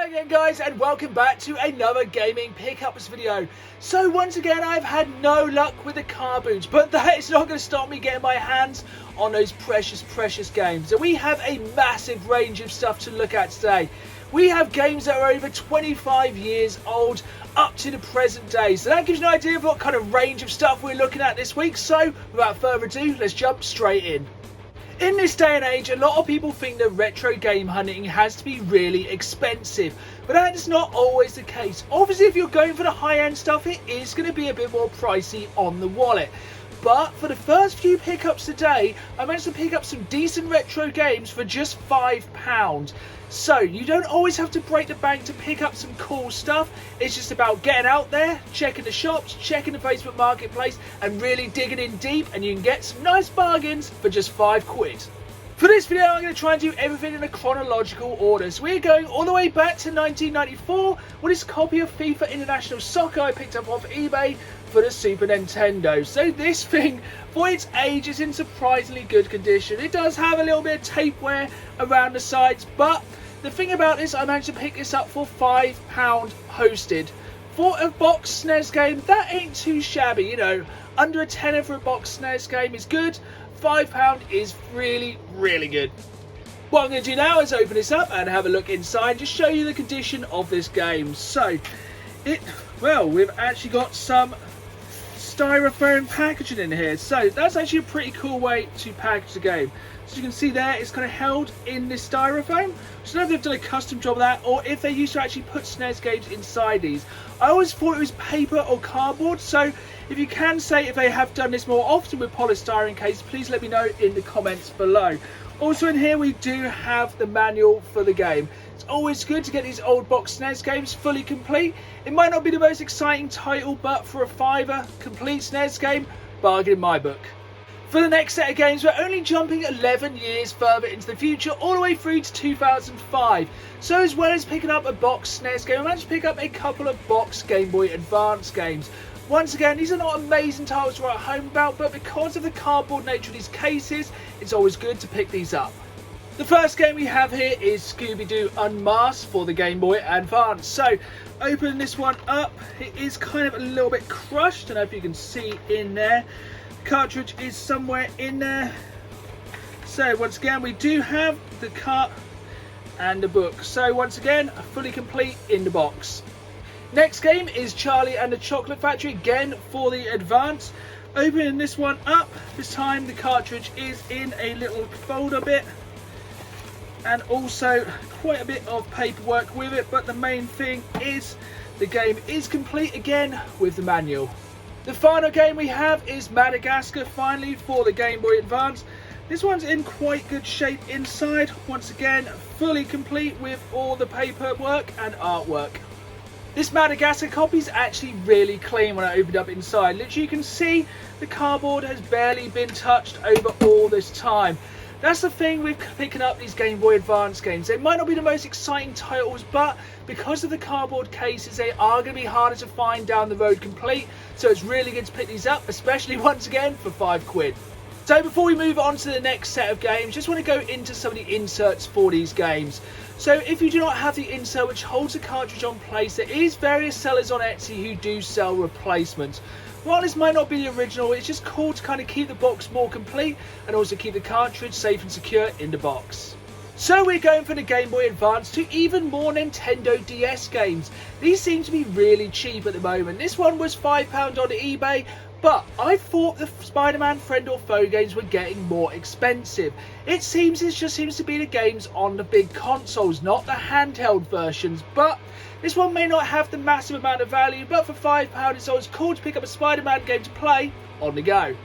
Hi again guys, and welcome back to another gaming pickups video. So once again I've had no luck with the car boots, but that is not going to stop me getting my hands on those precious games. And we have a massive range of stuff to look at today. We have games that are over 25 years old up to the present day. So that gives you an idea of what kind of range of stuff we're looking at this week. So without further ado, let's jump straight in. In this day and age, a lot of people think that retro game hunting has to be really expensive, but that is not always the case. Obviously, if you're going for the high-end stuff, it is going to be a bit more pricey on the wallet. But for the first few pickups today, I managed to pick up some decent retro games for just £5. So you don't always have to break the bank to pick up some cool stuff. It's just about getting out there, checking the shops, checking the Facebook Marketplace, and really digging in deep, and you can get some nice bargains for just £5. For this video, I'm going to try and do everything in a chronological order. So we're going all the way back to 1994 with this copy of FIFA International Soccer I picked up off eBay for the Super Nintendo. So this thing, for its age, is in surprisingly good condition. It does have a little bit of tape wear around the sides, but the thing about this, I managed to pick this up for £5 hosted. For a box SNES game, that ain't too shabby, you know. Under a tenner for a box SNES game is good. £5 is really good. What I'm going to do now is open this up and have a look inside, just show you the condition of this game. So, we've actually got some styrofoam packaging in here. So that's actually a pretty cool way to package the game. So you can see there, it's kind of held in this styrofoam. So I don't know if they've done a custom job of that, or if they used to actually put SNES games inside these. I always thought it was paper or cardboard, so if you can say if they have done this more often with polystyrene case, please let me know in the comments below. Also in here we do have the manual for the game. It's always good to get these old box SNES games fully complete. It might not be the most exciting title, but for a £5 complete SNES game, bargain in my book. For the next set of games, we're only jumping 11 years further into the future, all the way through to 2005. So as well as picking up a box SNES game, I managed to pick up a couple of box Game Boy Advance games. Once again, these are not amazing titles to write home about, but because of the cardboard nature of these cases, it's always good to pick these up. The first game we have here is Scooby-Doo Unmasked for the Game Boy Advance. So, opening this one up, it is kind of a little bit crushed. I don't know if you can see in there. The cartridge is somewhere in there. So, once again, we do have the cart and the book. So, once again, fully complete in the box. Next game is Charlie and the Chocolate Factory, again for the Advance. Opening this one up, this time the cartridge is in a little folder bit, and also quite a bit of paperwork with it, but the main thing is the game is complete again with the manual. The final game we have is Madagascar, finally for the Game Boy Advance. This one's in quite good shape inside, once again fully complete with all the paperwork and artwork. This Madagascar copy is actually really clean when I opened up inside. Literally you can see the cardboard has barely been touched over all this time. That's the thing with picking up these Game Boy Advance games. They might not be the most exciting titles, but because of the cardboard cases, they are going to be harder to find down the road complete. So it's really good to pick these up, especially once again for £5. So before we move on to the next set of games, just want to go into some of the inserts for these games. So if you do not have the insert which holds the cartridge on place, there is various sellers on Etsy who do sell replacements. While this might not be the original, it's just cool to kind of keep the box more complete and also keep the cartridge safe and secure in the box. So we're going for the Game Boy Advance to even more Nintendo DS games. These seem to be really cheap at the moment. This one was £5 on eBay, but I thought the Spider-Man Friend or Foe games were getting more expensive. It just seems to be the games on the big consoles, not the handheld versions. But this one may not have the massive amount of value, but for £5 it's always cool to pick up a Spider-Man game to play on the go.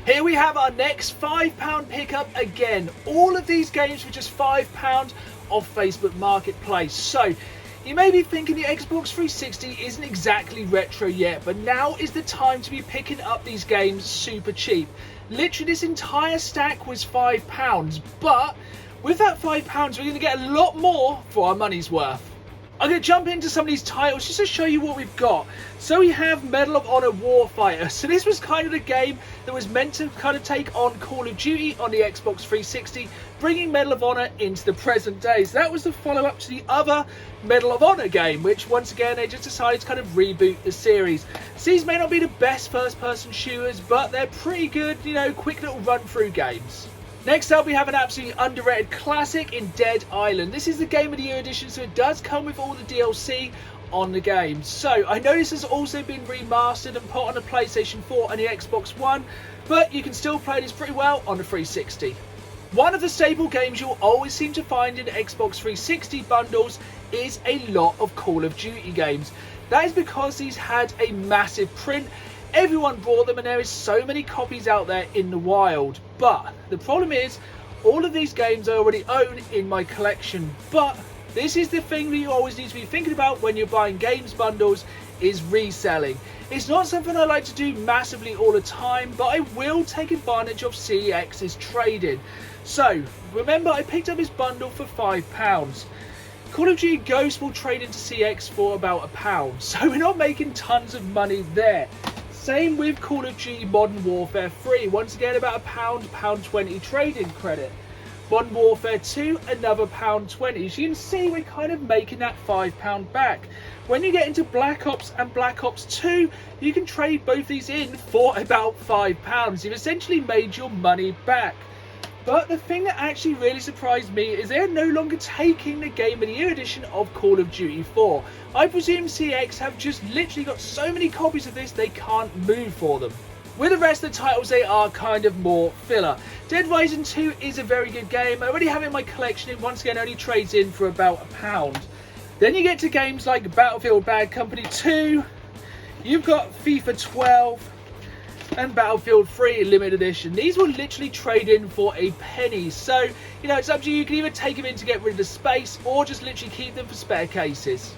Here we have our next £5 pickup again. All of these games for just £5 off Facebook Marketplace. So you may be thinking the Xbox 360 isn't exactly retro yet, but now is the time to be picking up these games super cheap. Literally this entire stack was £5, but with that £5 we're going to get a lot more for our money's worth. I'm going to jump into some of these titles just to show you what we've got. So we have Medal of Honor Warfighter. So this was kind of the game that was meant to kind of take on Call of Duty on the Xbox 360, bringing Medal of Honor into the present day. So that was the follow-up to the other Medal of Honor game, which once again they just decided to kind of reboot the series. So these may not be the best first-person shooters, but they're pretty good, you know, quick little run-through games. Next up, we have an absolutely underrated classic in Dead Island. This is the Game of the Year edition, so it does come with all the DLC on the game. So I know this has also been remastered and put on the PlayStation 4 and the Xbox One, but you can still play this pretty well on the 360. One of the staple games you'll always seem to find in Xbox 360 bundles is a lot of Call of Duty games. That is because these had a massive print. Everyone bought them and there is so many copies out there in the wild. But the problem is, all of these games I already own in my collection. But this is the thing that you always need to be thinking about when you're buying games bundles, is reselling. It's not something I like to do massively all the time, but I will take advantage of CEX's trading. So remember, I picked up this bundle for £5. Call of Duty Ghosts will trade into CX for about £1, so we're not making tons of money there. Same with Call of Duty Modern Warfare 3, once again about £1, £1.20 trading credit. Modern Warfare 2, another £1.20. As you can see, we're kind of making that £5 back. When you get into Black Ops and Black Ops 2, you can trade both these in for about £5. You've essentially made your money back. But the thing that actually really surprised me is they're no longer taking the Game of the Year edition of Call of Duty 4. I presume CX have just literally got so many copies of this they can't move for them. With the rest of the titles, they are kind of more filler. Dead Rising 2 is a very good game. I already have it in my collection. It once again only trades in for about £1. Then you get to games like Battlefield Bad Company 2. You've got FIFA 12. And Battlefield 3 limited edition. These will literally trade in for a penny. So, you know, it's up to you. You can either take them in to get rid of the space or just literally keep them for spare cases.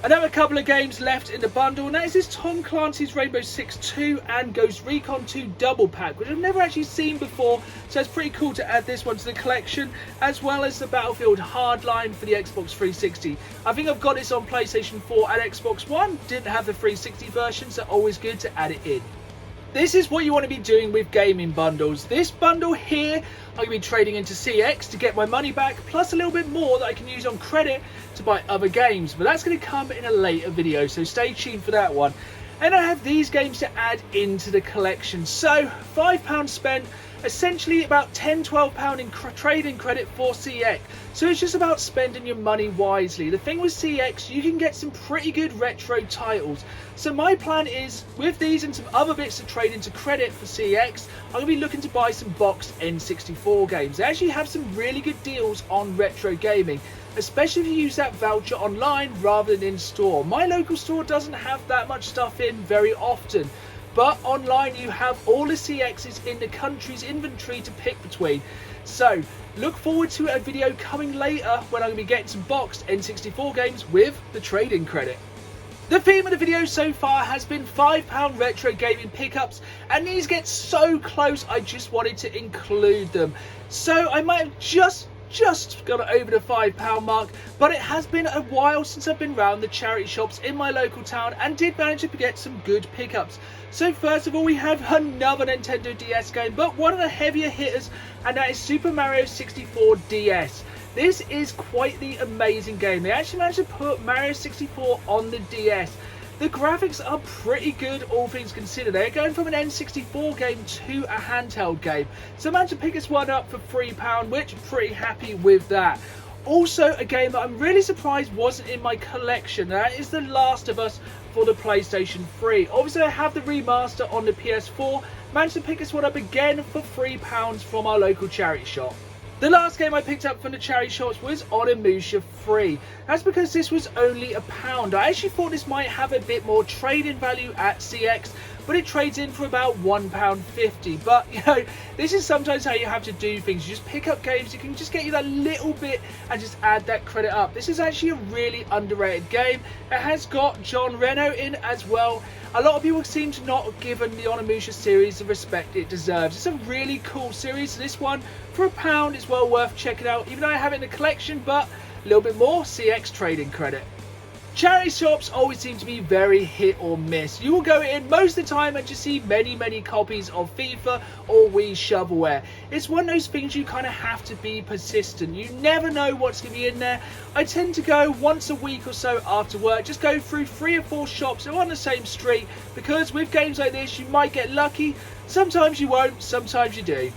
Another couple of games left in the bundle, and that is this Tom Clancy's Rainbow Six 2 and Ghost Recon 2 double pack, which I've never actually seen before, so it's pretty cool to add this one to the collection, as well as the Battlefield Hardline for the Xbox 360. I think I've got this on PlayStation 4 and Xbox One, didn't have the 360 version, so always good to add it in. This is what you want to be doing with gaming bundles. This bundle here, I'm going to be trading into CX to get my money back, plus a little bit more that I can use on credit to buy other games. But that's going to come in a later video, so stay tuned for that one. And I have these games to add into the collection. So, £5 spent, essentially about £10–12 in trading credit for CX. So it's just about spending your money wisely. The thing with CX, you can get some pretty good retro titles. So my plan is, with these and some other bits to trade into credit for CX, I'm going to be looking to buy some boxed N64 games. They actually have some really good deals on retro gaming, especially if you use that voucher online rather than in store. My local store doesn't have that much stuff in very often, but online you have all the CXs in the country's inventory to pick between. So look forward to a video coming later when I'm going to be getting some boxed N64 games with the trading credit. The theme of the video so far has been £5 retro gaming pickups, and these get so close I just wanted to include them. So I might have just got over the £5 mark, but it has been a while since I've been round the charity shops in my local town and did manage to get some good pickups. So first of all, we have another Nintendo DS game, but one of the heavier hitters, and that is Super Mario 64 DS. This is quite the amazing game. They actually managed to put Mario 64 on the DS. The graphics are pretty good, all things considered. They're going from an N64 game to a handheld game. So I managed to pick this one up for £3, which I'm pretty happy with that. Also, a game that I'm really surprised wasn't in my collection. That is The Last of Us for the PlayStation 3. Obviously, I have the remaster on the PS4. Managed to pick this one up again for £3 from our local charity shop. The last game I picked up from the charity shops was Onimusha 3. That's because this was only £1. I actually thought this might have a bit more trading value at CX, but it trades in for about £1.50. But, you know, this is sometimes how you have to do things. You just pick up games, you can just get you that little bit and just add that credit up. This is actually a really underrated game. It has got John Reno in as well. A lot of people seem to not have given the Onimusha series the respect it deserves. It's a really cool series. This one, for £1, is well worth checking out. Even though I have it in the collection, but a little bit more CX trading credit. Charity shops always seem to be very hit or miss. You will go in most of the time and just see many copies of FIFA or Wii Shovelware. It's one of those things you kind of have to be persistent. You never know what's going to be in there. I tend to go once a week or so after work, just go through 3 or 4 shops on the same street, because with games like this you might get lucky, sometimes you won't, sometimes you do.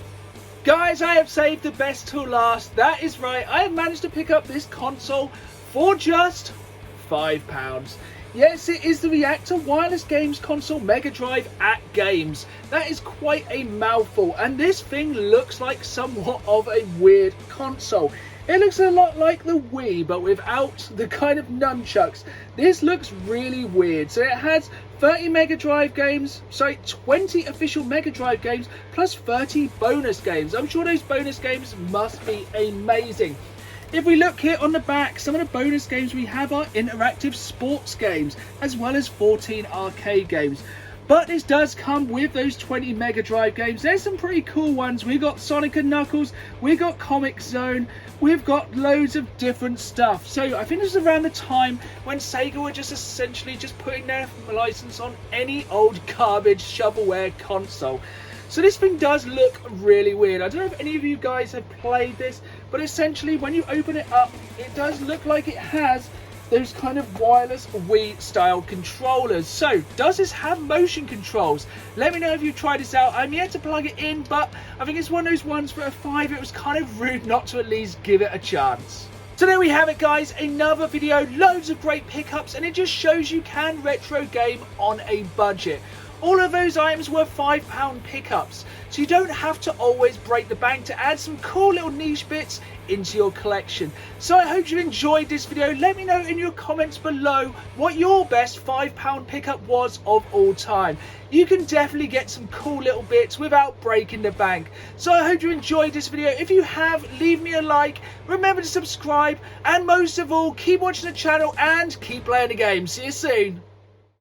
Guys, I have saved the best till last. That is right, I have managed to pick up this console for just £5. Yes, it is the Reactor Wireless Games Console Mega Drive at Games. That is quite a mouthful, and this thing looks like somewhat of a weird console. It looks a lot like the Wii, but without the kind of nunchucks. This looks really weird. So it has 30 Mega Drive games, 20 official Mega Drive games, plus 30 bonus games. I'm sure those bonus games must be amazing. If we look here on the back, some of the bonus games we have are interactive sports games, as well as 14 arcade games. But this does come with those 20 Mega Drive games. There's some pretty cool ones. We've got Sonic and Knuckles, we've got Comic Zone, we've got loads of different stuff. So I think this is around the time when Sega were just essentially just putting their license on any old garbage shovelware console. So this thing does look really weird. I don't know if any of you guys have played this, but essentially when you open it up, it does look like it has those kind of wireless Wii style controllers. So does this have motion controls? Let me know if you've tried this out. I'm yet to plug it in, but I think it's one of those ones for a 5 it was kind of rude not to at least give it a chance. So there we have it, guys, another video, loads of great pickups, and it just shows you can retro game on a budget. All of those items were £5 pickups, so you don't have to always break the bank to add some cool little niche bits into your collection. So I hope you enjoyed this video. Let me know in your comments below what your best £5 pickup was of all time. You can definitely get some cool little bits without breaking the bank. So I hope you enjoyed this video. If you have, leave me a like, remember to subscribe, and most of all, keep watching the channel and keep playing the game. See you soon.